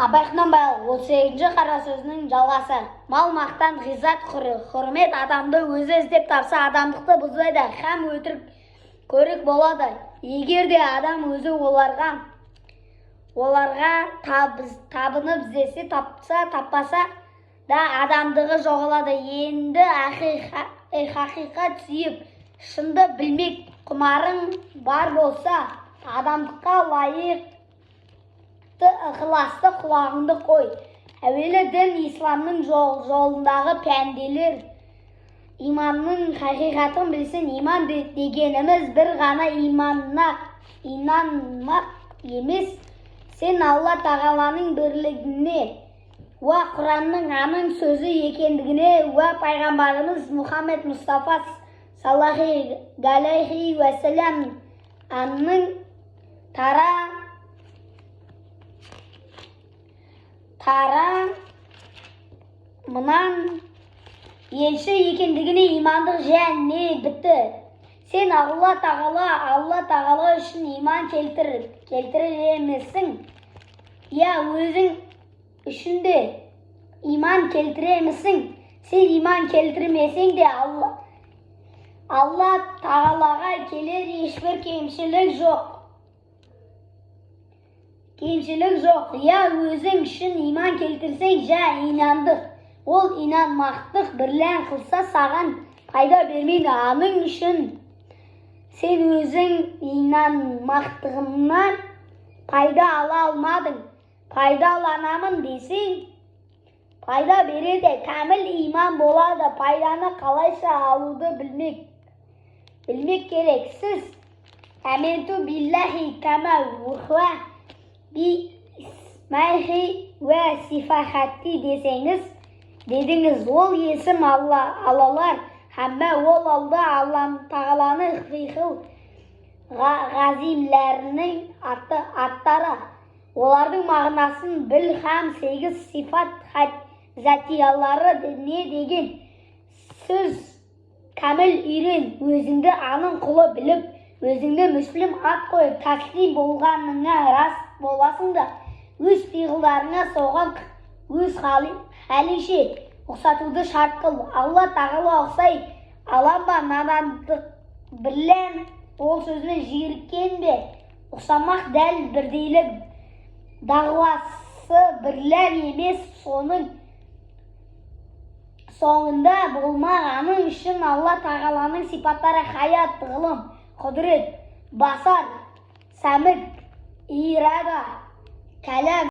Абай Құнанбайұлы 38-ші қара сөзінің жалғасы. Мал мақтан ғиззат құрмет адамды өзі іздеп тапса, адамдықты бұзбайды, һәм өтірік көрік болады. Егер де адам өзі оларға табынып іздесе, таппаса да адамдығы жоғалады. Енді ақиқат сүйіп, шынды білмек құмарың бар болса, адамдыққа лайық ықыласты құлағыңды қой. Әуелі дін исламның жолындағы пәнделер иманның хақиқатын білсін. Иман дегеніміз бір ғана инанмақ емес, сен Алла тағаланың бірлігіне, уа Құранның аның сөзі екендігіне, уа пайғамбарымыз Мұхаммед Мұстафа саллаллаху алейхи уәссәләм анның мұнан елші екендігіне имандық және бітті. Сен Алла тағала үшін иман келтіремісің? Я өзің үшін де иман келтіремісің? Сен иман келтірмесең де Алла тағалаға келер ешбір кемшілік жоқ. Я өзің үшін иман келтірсең, жа инандық. Ол инанмақтық бірлән қылса саған пайда бермейді. Аның үшін сен өзің инанмақтығыңнан пайда ала алмадың. Пайдаланамын десең, пайда береді, кәміл иман болады. Пайданы қалайша алуды білмек керек. Сіз әменту биллахи кәмә ухуа бисмайхи уә сифахатти дедіңіз. Ол есім Аллалар, һәммә ол Алла тағаланы хиқыл ғазимлерінің аттары. Олардың мағынасын біл һәм 8 сифат затиялары не деген сөз кәміл үйрен. Өзіңді аның құлы біліп, өзіңді мүслім ат қойып, тәслим болғаныңа рас боласың да, өз пиғылдарыңа соған өз халінше ұқсатуды шарт қыл. Алла тағала ұқсай алам ба? Надандық бірлән ол сөзбен жиіркен бе? Ұқсамақ дәл бірдейлік дағуасы бірлән емес, соның соңында болмағаның үшін Алла тағаланың сипаттары хаят, ғылым, құдірет, басар, сәмік, ирада, кәләм